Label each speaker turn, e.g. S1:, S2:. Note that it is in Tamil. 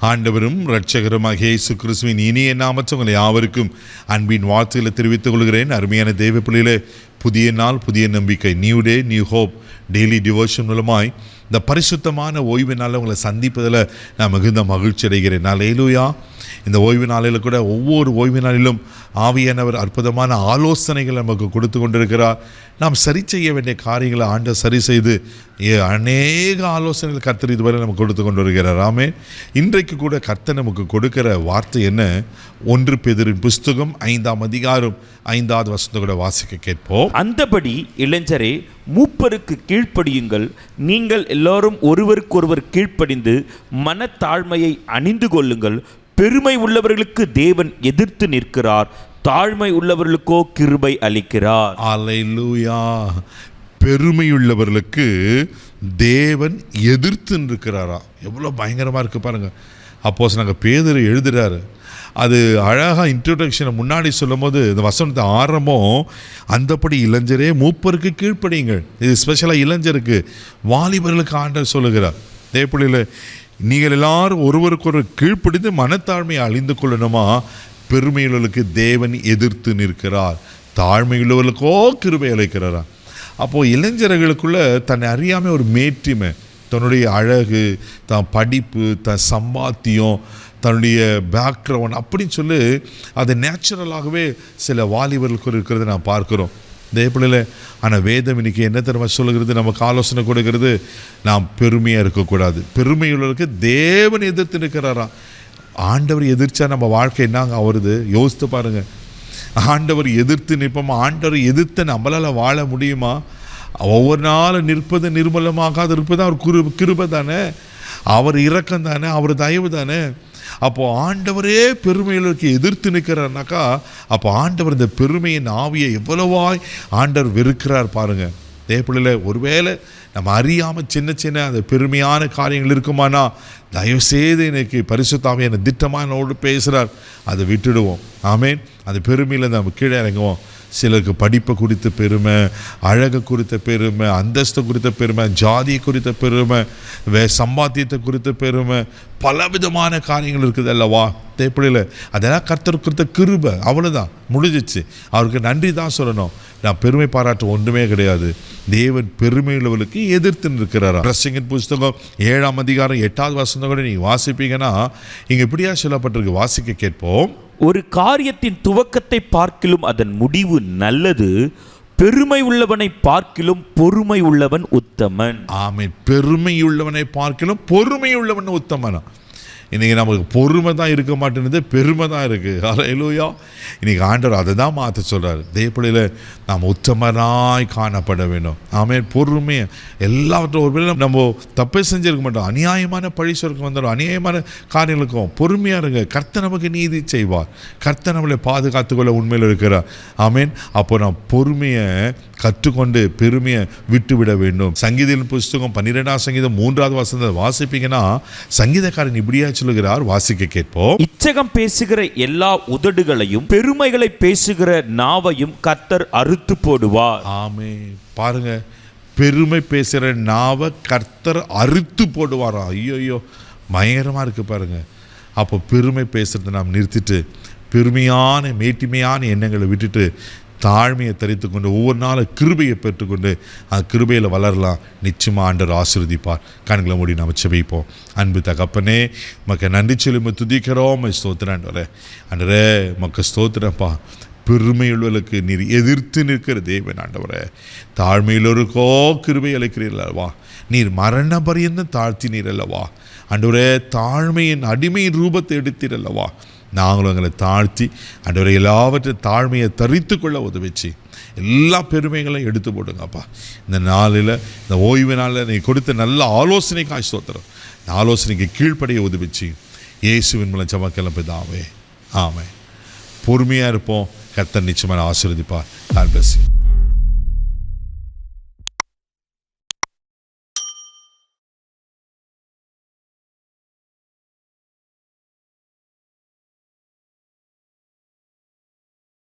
S1: ஆண்டவரும் இரட்சகருமாகிய இயேசு கிறிஸ்துவின் இனிய நாமத்தில் உங்களை யாவருக்கும் அன்பின் வாழ்த்துக்களை தெரிவித்துக் கொள்கிறேன். அருமையான தேவ பிள்ளைகளே, புதிய நாள், புதிய நம்பிக்கை, new day, new hope daily devotion மூலமாய் இந்த பரிசுத்தமான ஓய்வு நாளில் உங்களை சந்திப்பதில் நான் மிகுந்த மகிழ்ச்சி அடைகிறேன். அல்லேலூயா. இந்த ஓய்வு நாளில் கூட ஒவ்வொரு ஓய்வு நாளிலும் ஆவியானவர் அற்புதமான ஆலோசனைகள் நமக்கு கொடுத்து கொண்டிருக்கிறார். நாம் சரி செய்ய வேண்டிய காரியங்களை ஆண்டவர் சரி செய்து அநேக ஆலோசனைகள் கர்த்தர் இதுவரை நமக்கு கொடுத்து கொண்டு வருகிறார். ஆமென். இன்றைக்கு கூட கர்த்தர் நமக்கு கொடுக்கிற வார்த்தை என்ன? 1 பேதுருவின் புஸ்தகம் 5ஆம் அதிகாரம் 5வது வசனத்தை கூட வாசிக்க கேட்போம்.
S2: அந்தபடி இளைஞரே, மூப்பருக்கு கீழ்ப்படியுங்கள். நீங்கள் எல்லாரும் ஒருவருக்கொருவர் கீழ்ப்படிந்து மனத்தாழ்மையை அணிந்து கொள்ளுங்கள். பெருமை உள்ளவர்களுக்கு தேவன் எதிர்த்து நிற்கிறார், தாழ்மை உள்ளவர்களுக்கோ கிருபை அளிக்கிறார்.
S1: அல்லேலூயா. பெருமையுள்ளவர்களுக்கு தேவன் எதிர்த்து நிற்கிறாரா? எவ்வளோ பயங்கரமாக இருக்குது பாருங்கள். அப்போஸ் நாங்கள் பேதுரு எழுதுகிறாரு. அது அழகாக இன்ட்ரோடக்ஷனை முன்னாடி சொல்லும் போது இந்த வசனத்தை ஆரம்பம், அந்தபடி இளைஞரே மூப்பருக்கு கீழ்ப்படியுங்கள். இது ஸ்பெஷலாக இளைஞருக்கு, வாலிபர்களுக்கு ஆண்டவர் சொல்லுகிறார். தேவப்பிள்ளையில் நீங்கள் எல்லாரும் ஒருவருக்கொரு கீழ்ப்படிந்து மனத்தாழ்மையை அழிந்து கொள்ளணுமா? பெருமையுள்ளவர்களுக்கு தேவன் எதிர்த்து நிற்கிறார், தாழ்மையுள்ளவர்களுக்கோ கிருபை அளிக்கிறாரா? அப்போது இளைஞர்களுக்குள்ள தன்னை அறியாமல் ஒரு மேட்டிமை, தன்னுடைய அழகு, தன் படிப்பு, தன் சம்பாத்தியம், தன்னுடைய பேக்ரவுண்ட் அப்படின்னு சொல்லி அது நேச்சுரலாகவே சில வாலிபர்களுக்கு இருக்கிறத நான் பார்க்குறோம். தேவப்பிள்ளையில் ஆனால் வேதம் இன்னைக்கு என்ன தெரியுமா சொல்லுகிறது? நமக்கு ஆலோசனை கொடுக்கிறது, நாம் பெருமையாக இருக்கக்கூடாது. பெருமையுள்ளவர்களுக்கு தேவன் எதிர்த்து நிற்கிறாரா? ஆண்டவர் எதிர்த்தா நம்ம வாழ்க்கை என்னங்க வருது? யோசித்து பாருங்கள். ஆண்டவர் எதிர்த்து நிற்போமா? ஆண்டவர் எதிர்த்து நம்மளால் வாழ முடியுமா? ஒவ்வொரு நாளும் நிற்பது நிர்மலமாகாது இருப்பது அவர் கிருபை தானே, அவர் இரக்கம் தானே, அவர் தயவு தானே. அப்போது ஆண்டவரே பெருமைகளுக்கு எதிர்த்து நிற்கிறார்னாக்கா, அப்போ ஆண்டவர் இந்த பெருமையின் ஆவியை எவ்வளவாய் ஆண்டவர் வெறுக்கிறார் பாருங்கள். தேவப்பிள்ளையில் ஒருவேளை நம்ம அறியாமல் சின்ன சின்ன அந்த பெருமையான காரியங்கள் இருக்குமானா, தயவுசெய்து இன்னைக்கு பரிசுத்த ஆவியான திட்டமானோடு பேசுகிறார், அதை விட்டுடுவோம். ஆமேன். அந்த பெருமையில் நம்ம கீழே இறங்குவோம். சிலருக்கு படிப்பை குறித்த பெருமை, அழகு குறித்த பெருமை, அந்தஸ்து குறித்த பெருமை, ஜாதியை குறித்த பெருமை, சம்பாத்தியத்தை குறித்த பெருமை, பலவிதமான காரியங்கள் இருக்குது அல்லவா? தேப்பிள்ளையில் அதெல்லாம் கர்த்தர் குறித்த கிருபை, அவ்வளோதான், முடிஞ்சிச்சு. அவருக்கு நன்றி தான் சொல்லணும். நான் பெருமை பாராட்ட ஒன்றுமே கிடையாது. தேவன் பெருமையுள்ளவர்களுக்கு எதிர்த்து நிற்கிறாரா? பிரசங்கின் புஸ்தகம் 7ஆம் அதிகாரம் 8வது வசனம் கூட நீங்கள் வாசிப்பீங்கன்னா இங்கே இப்படியா சொல்லப்பட்டிருக்கு. வாசிக்க கேட்போம்.
S2: ஒரு காரியத்தின் துவக்கத்தை பார்க்கிலும் அதன் முடிவு நல்லது, பெருமை உள்ளவனை பார்க்கிலும் பொறுமை உள்ளவன் உத்தமன்.
S1: ஆமென். பெருமை உள்ளவனை பார்க்கிலும் பொறுமை உள்ளவன் உத்தமனா? இன்றைக்கி நமக்கு பொறுமை தான் இருக்க மாட்டேங்குது, பெருமை தான் இருக்குது. அல்லேலூயா. இன்றைக்கி ஆண்டவர் அதை தான் மாற்ற சொல்கிறார். தேவப்பிள்ளையில் நாம் உத்தமனாய் காணப்பட வேண்டும். ஆமென். பொறுமை எல்லாவற்றும் ஒரு வேளை நம்ம தப்பே செஞ்சுருக்க மாட்டோம், அநியாயமான பழி சொல்லுக்கு வந்துடும், அநியாயமான காரியங்களுக்கும் பொறுமையாக இருங்க. கர்த்தர் நமக்கு நீதி செய்வார், கர்த்தர் நம்மளை பாதுகாத்துக்கொள்ள உண்மையில் இருக்கிறார். ஆமென். அப்போ நாம் பொறுமையை கற்றுக்கொண்டு பெருமையை விட்டுவிட வேண்டும். சங்கீதத்தின் புஸ்தகம் 12ஆம் சங்கீதம் 3வது வசனத்தை வாசிப்பீங்கன்னா சங்கீதக்காரன் இப்படியா சொல்லுகிறார். வாசிக்க கேட்போம்.
S2: இச்சகம் பேசுகிற எல்லா உதடுகளையும் பெருமைகளை பேசுகிற நாவையும் கர்த்தர் அறுத்து போடுவார்.
S1: ஆமே. பாருங்க, பெருமை பேசுகிற நாவை கர்த்தர் அறுத்து போடுவாரா? ஐயோ, பயங்கரமாக இருக்குது பாருங்க. அப்போ பெருமை பேசுகிறத நாம் நிறுத்திட்டு பெருமையான மேட்டிமையான எண்ணங்களை விட்டுட்டு தாழ்மையை தரித்து கொண்டு ஒவ்வொரு நாளும் கிருபையை பெற்றுக்கொண்டு அந்த கிருபையில் வளரலாம். நிச்சயமாக ஆண்டவர் ஆசீர்வதிப்பார். கண்களை மூடி நாம் செபிப்போம். அன்பு தகப்பனே, மக்க நன்றி சொல்லி துதிக்கிறோம். ஸ்தோத்திரம் ஆண்டவரே. ஆண்டவரே மக்க ஸ்தோத்திரப்பா. பெருமையுள்ளவர்களுக்கு நீர் எதிர்த்து நிற்கிற தேவன் ஆண்டவரே. தாழ்மையுள்ளவருக்கோ கிருபை அளிக்கிறீர்கள் அல்லவா? நீர் மரண பரியந்தம் தாழ்த்தினீர் அல்லவா? ஆண்டவரே, தாழ்மையின் அடிமையின் ரூபத்தை எடுத்தீர் அல்லவா? நாங்களும் எங்களை தாழ்த்தி ஆண்டவரை எல்லாவற்றையும் தாழ்மையை தரித்து கொள்ள உதவிச்சு எல்லா பெருமைகளையும் எடுத்து போடுங்கப்பா. இந்த நாளில், இந்த ஓய்வு நாளில் நீ கொடுத்த நல்ல ஆலோசனைக்காய் ஸ்தோத்திரம். இந்த ஆலோசனைக்கு கீழ்ப்படைய உதவிச்சு இயேசுவின் மூலம் ஜெபம் பிதாவே. ஆமென். பொறுமையாக இருப்போம். கர்த்தர் நிச்சயமாக ஆசீர்வதிப்பார். God bless you.